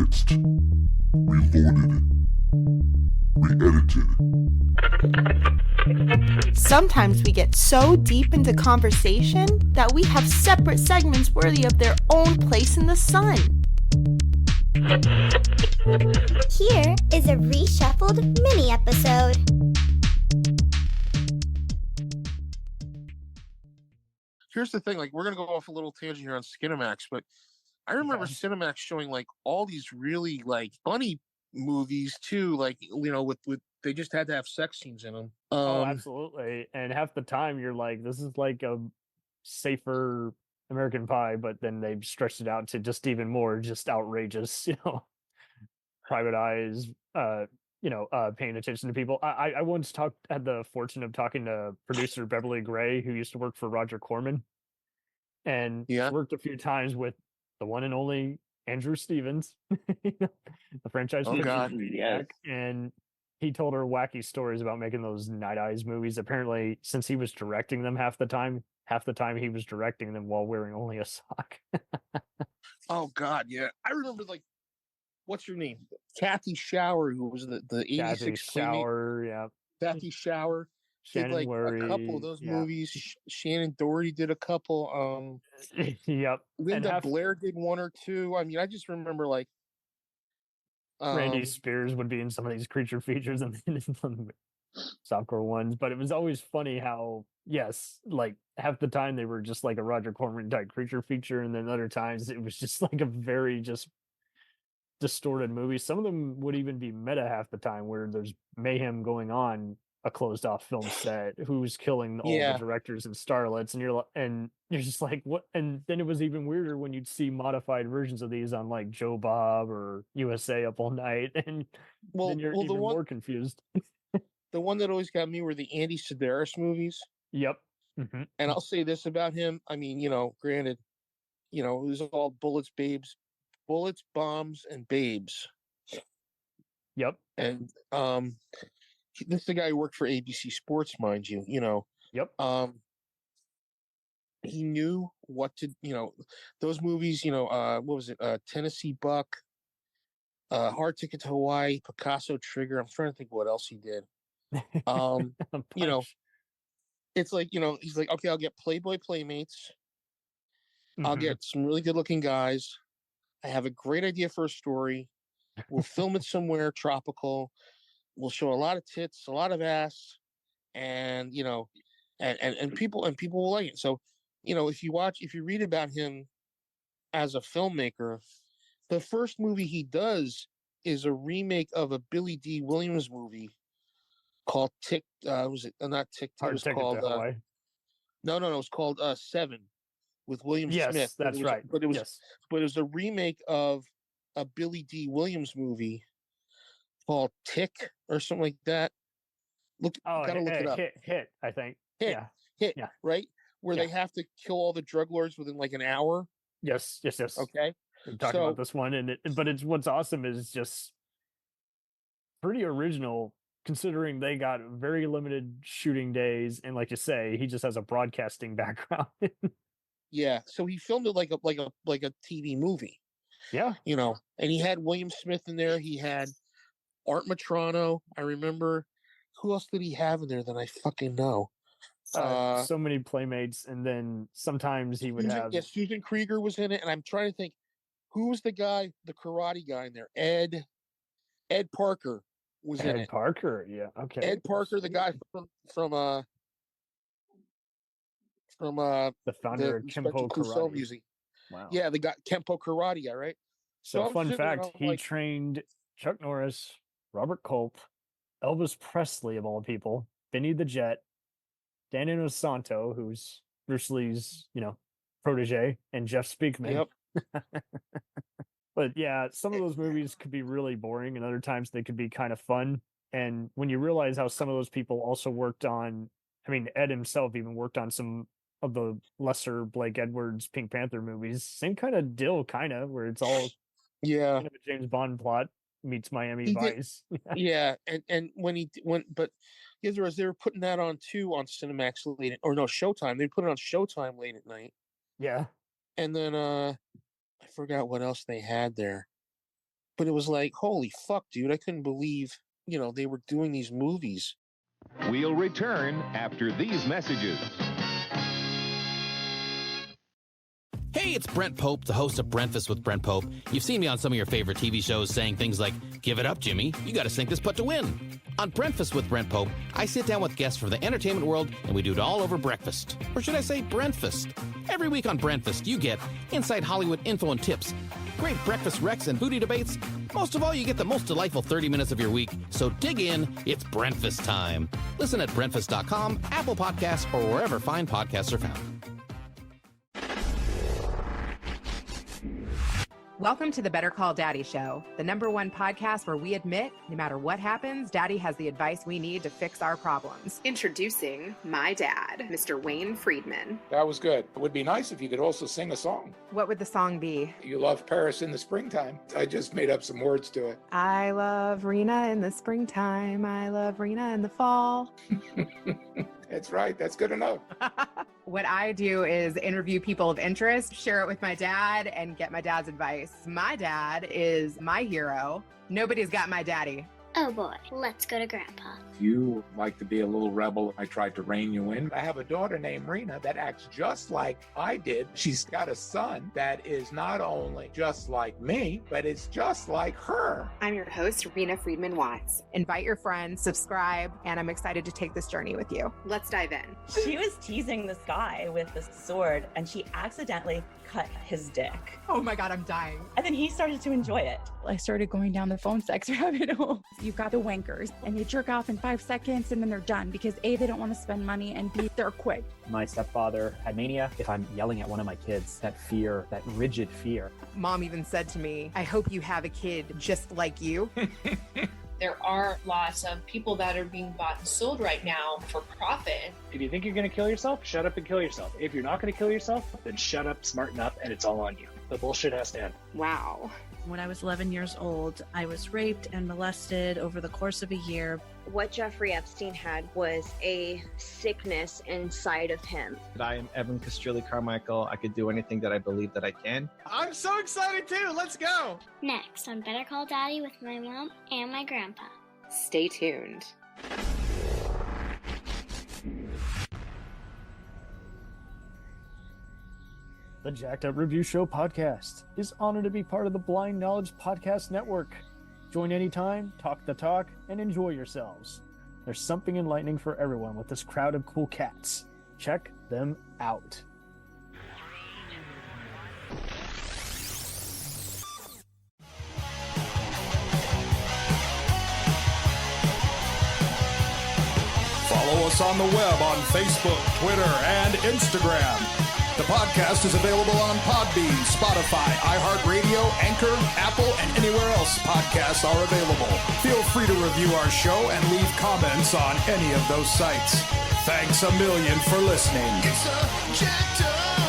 remixed, reloaded, re-edited. Sometimes we get so deep into conversation that we have separate segments worthy of their own place in the sun. Here is a reshuffled mini episode. Here's the thing, like, we're gonna go off a little tangent here on Skinamax, but I remember Cinemax showing like all these really like funny movies too, like, you know, with they just had to have sex scenes in them. Oh, absolutely. And half the time you're like, this is like a safer American Pie, but then they've stretched it out to just even more just outrageous, private eyes, paying attention to people. I once had the fortune of talking to producer Beverly Gray, who used to work for Roger Corman, and worked a few times with the one and only Andrew Stevens, the franchise maniac, and he told her wacky stories about making those Night Eyes movies. Apparently, since he was directing them half the time he was directing them while wearing only a sock. Oh God, yeah. I remember, like, what's your name? Kathy Shower, who was the 86 Shower, yeah. Kathy Shower. Shannon did like Worry, a couple of those movies. Shannon Doherty did a couple. Yep. Linda Blair did one or two. I mean, I just remember like Randy Spears would be in some of these creature features and then in some softcore ones, but it was always funny how, yes, like half the time they were just like a Roger Corman type creature feature, and then other times it was just like a very just distorted movie. Some of them would even be meta half the time, where there's mayhem going on a closed off film set, who's killing all the directors and starlets, and you're just like, what? And then it was even weirder when you'd see modified versions of these on like Joe Bob or USA Up All Night, and then you're even more confused. The one that always got me were the Andy Sidaris movies. Yep. Mm-hmm. And I'll say this about him. I mean, granted, it was all bullets, bombs, and babes. Yep. And this is the guy who worked for ABC Sports, mind you. Yep. He knew what to, those movies. What was it? Tennessee Buck, Hard Ticket to Hawaii, Picasso Trigger. I'm trying to think what else he did. It's like, he's like, okay, I'll get Playboy Playmates. Mm-hmm. I'll get some really good looking guys. I have a great idea for a story. We'll film it somewhere tropical. We'll show a lot of tits, a lot of ass, and people will like it. So, if you read about him as a filmmaker, the first movie he does is a remake of a Billy D. Williams movie called Tick. Was it not Tick? It was called. No. It was called Seven with William Smith. Yes, that's right. But it was a remake of a Billy D. Williams movie called Tick or something like that. Gotta look it up. Hit, I think. Hit, right? Where they have to kill all the drug lords within like an hour. Yes. Okay. We're talking about this one, but it's what's awesome is just pretty original, considering they got very limited shooting days, and like you say, he just has a broadcasting background. Yeah, so he filmed it like a TV movie. Yeah, and he had William Smith in there. He had Art Matrano. I remember. Who else did he have in there that I fucking know? So many playmates, and then sometimes he would have. Yeah, Susan Krieger was in it, and I'm trying to think who was the guy, the karate guy in there. Ed Parker was in it. Ed Parker, yeah, okay. Ed Parker, the guy from the founder of Kempo Karate music. Wow. Yeah, the guy Kempo Karate guy, right? So fun fact, he trained Chuck Norris, Robert Culp, Elvis Presley of all people, Vinny the Jet, Dan Inosanto, who's Bruce Lee's, protege, and Jeff Speakman. Yep. But yeah, some of those movies could be really boring, and other times they could be kind of fun. And when you realize how some of those people also worked on, Ed himself even worked on some of the lesser Blake Edwards Pink Panther movies. Same kind of deal, where it's all kind of a James Bond plot meets Miami Vice. Yeah, and but they were putting that on too on Cinemax late Showtime. They put it on Showtime late at night. Yeah, and then I forgot what else they had there. But it was like, holy fuck, dude! I couldn't believe, they were doing these movies. We'll return after these messages. Hey, it's Brent Pope, the host of Breakfast with Brent Pope. You've seen me on some of your favorite TV shows saying things like, "Give it up, Jimmy. You got to sink this putt to win." On Breakfast with Brent Pope, I sit down with guests from the entertainment world, and we do it all over breakfast. Or should I say Brentfast? Every week on Brentfast, you get inside Hollywood info and tips, great breakfast recs and foodie debates. Most of all, you get the most delightful 30 minutes of your week. So dig in. It's Breakfast time. Listen at Breakfast.com, Apple Podcasts, or wherever fine podcasts are found. Welcome to the Better Call Daddy Show, the #1 podcast where we admit, no matter what happens, Daddy has the advice we need to fix our problems. Introducing my dad, Mr. Wayne Friedman. That was good. It would be nice if you could also sing a song. What would the song be? You love Paris in the springtime. I just made up some words to it. I love Rena in the springtime. I love Rena in the fall. That's right. That's good enough. What I do is interview people of interest, share it with my dad, and get my dad's advice. My dad is my hero. Nobody's got my daddy. Oh boy, let's go to Grandpa. You like to be a little rebel. I tried to rein you in. I have a daughter named Rena that acts just like I did. She's got a son that is not only just like me, but it's just like her. I'm your host, Rena Friedman Watts. Invite your friends, subscribe, and I'm excited to take this journey with you. Let's dive in. She was teasing this guy with this sword, and she accidentally cut his dick. Oh my God, I'm dying. And then he started to enjoy it. I started going down the phone sex rabbit hole. You've got the wankers, and they jerk off in 5 seconds, and then they're done because A, they don't want to spend money, and B, they're quick. My stepfather had mania. If I'm yelling at one of my kids, that fear, that rigid fear. Mom even said to me, I hope you have a kid just like you. There are lots of people that are being bought and sold right now for profit. If you think you're going to kill yourself, shut up and kill yourself. If you're not going to kill yourself, then shut up, smarten up, and it's all on you. The bullshit has to end. Wow. When I was 11 years old, I was raped and molested over the course of a year. What Jeffrey Epstein had was a sickness inside of him. I am Evan Castrilli Carmichael. I could do anything that I believe that I can. I'm so excited too. Let's go. Next on Better Call Daddy with my mom and my grandpa. Stay tuned. The Jacked Up Review Show podcast is honored to be part of the Blind Knowledge Podcast Network. Join anytime, talk the talk, and enjoy yourselves. There's something enlightening for everyone with this crowd of cool cats. Check them out. Follow us on the web on Facebook, Twitter, and Instagram. The podcast is available on Podbean, Spotify, iHeartRadio, Anchor, Apple, and anywhere else podcasts are available. Feel free to review our show and leave comments on any of those sites. Thanks a million for listening. It's a jacked up